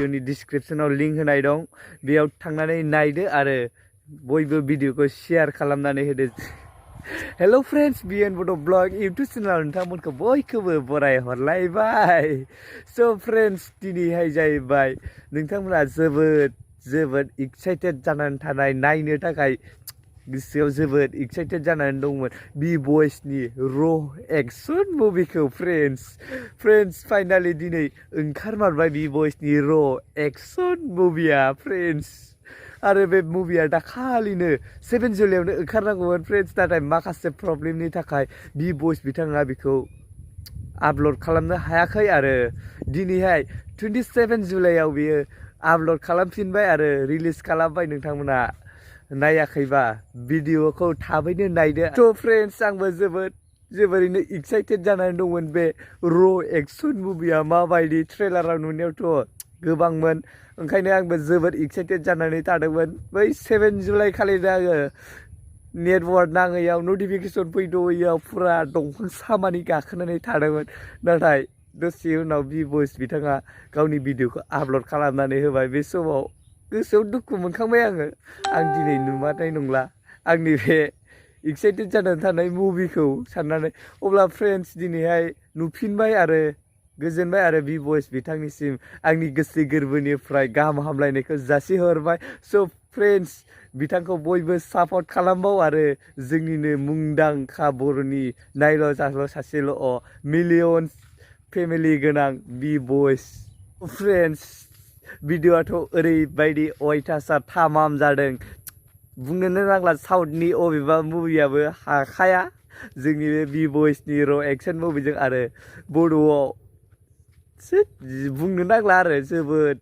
भिडिअनि डिसक्रिपसनाव link होनाय दं बेयाव थांनानै नायदो आरो बयबो भिडिअखौ शेयार खालामनानै होदो। हेलो फ्रेंड्स बिएन बड ब्लग यूट्यूब चैनल नोंथांमोनखौ बयखौबो बराय हरलायबाय। सो फ्रेंड्स दिनैहाय जाहैबाय नोंथांमोना जोबोद एक्साइटेड जानानै थानाय नायनो थाखाय गोसोआव जोबोद एक्साइटेड जानानै दंमोन बी बयसनि र' एक्शन मुभिखौ फ्रेंड्स फाइनाली दिनै ओंखारमारबाय बी बयसनि र' एक्शन मुभिया फ्रेंड्स। आरो बे मुभिया दाखालिनो 7 जुलाइयावनो ओंखारनांगौमोन फ्रेंड्स, नाथाय माखासे प्रब्लेमनि थाखाय बी बयस बिथाङा बेखौ आपल'ड खालामनो हायाखै आरो दिनैहाय 27 जुलाइयाव बियो आपल'ड खालामफिनबाय आरो रिलिज खालामबाय। नोंथांमोना नायाखैबा भिडिअखौ थाबैनो नायदो। थ' फ्रेंड्स आंबो जोबोरैनो एक्साइटेड जानानै दंमोन बे र' एक्शन मुभिया माबायदि ट्रेलाराव नुनायावथ' गोबांमोन, ओंखायनो आंबो जोबोद एक्साइटेड जानानै थादोंमोन। बै 7 जुलाइ खालिनो आङो नेटवार्क नाङैयाव नटिफिकेसन फैद'यैयाव फुरा दंफां सामानि गाखोनानै थादोंमोन, नाथाय दसे उनाव बी बयस बिथाङा गावनि भिडिअखौ आपल'ड खालामनानै होबाय। बे समाव गोसोआव दुखु मोनखांबाय आं दिनै नुमारनाय नंला आंनि बे एक्साइटेड जानानै थानाय मुभिखौ साननानै। अब्ला फ्रेंड्स दिनैहाय नुफिनबाय आरो गोजोनबाय आरो बी बयस बिथांनिसिम आंनि गोसो गोरबोनिफ्राय गाहाम हामलायनायखौ जासिहरबाय। स' फ्रेंड्स बिथांखौ बयबो सापर्ट खालामबाव आरो जोंनिनो मुंदांखा बर'नि नायल' जाल' सासेल' मिलियन फेमिलि गोनां बी बयस। फ्रेंड्स भिडिअ'आथ' ओरैबायदि अयथासार थामाम जादों, बुंनोनो नांला। साउथनि अबेबा मुभियाबो हाखाया जोंनि बे बी बयसनि र' एक्शन मुभिजों। आरो बड'आव बुंनो नांला आरो जोबोद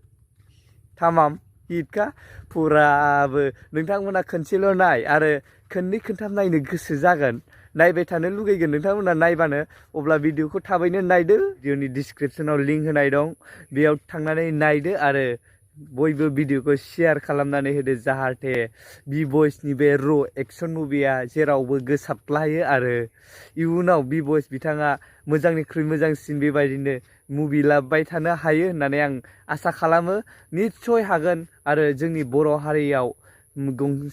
थामाम हिटखा फुराबो। नोंथांमोना खनसेल' नाय आरो खननै खनथाम नायनो गोसो जागोन, नायबाय थानो लुगैगोन नोंथांमोना नायबानो। अब्ला भिडिअखौ थाबैनो नायदो, भिडिअनि डिसक्रिपसनाव लिंक होनाय दं बेयाव थांनानै नायदो आरो बयबो भिडिअखौ शेयार खालामनानै होदो, जाहाथे बी बयसनि बे र' एक्शन मुभिया जेरावबो गोसारलायो आरो इयुनाव बी बयस बिथाङा मोजांनिख्रुइ मोजांसिन बेबायदिनो मुभि लाबोबाय थानो हायो होननानै आं आसा खालामो। निस्सय हागोन आरो जोंनि बर' हारियाव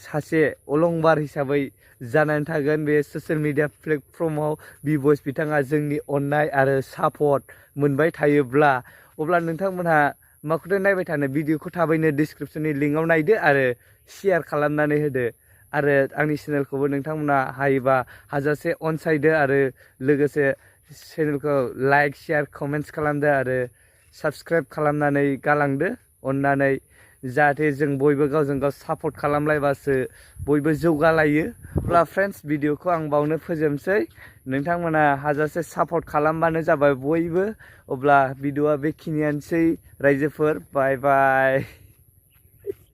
सासे अलंबार हिसाबै जानानै थागोन बे ससियेल मिडिया प्लेटफर्माव। बी बयस बिथाङा जोंनि अननाय आरो सापर्ट मोनबाय थायोब्ला अब्ला नोंथांमोनहा माखौथो नायबाय थानो, भिडिअखौ थाबैनो डिसक्रिपसननि लिंकआव नायदो आरो शेयार खालामनानै होदो। आरो आंनि चेनेलखौबो नोंथांमोना हायोबा हाजासे अनसायदो आरो लोगोसे चेनेलखौ लाइक शेयार कमेन्ट्स खालामदो आरो साबस्क्राइब खालामनानै गालांदो अननानै, जाहाथे जों बयबो गावजों गाव सापर्ट खालामलायबासो बयबो जौगालायो। अब्ला फ्रेंड्स भिडिअखौ आं बावनो फोजोबसै, नोंथांमोना हाजासे सापर्ट खालामबानो जाबाय बयबो। अब्ला भिडिअआ बेखिनियानोसै रायजोफोर, बाय बाय।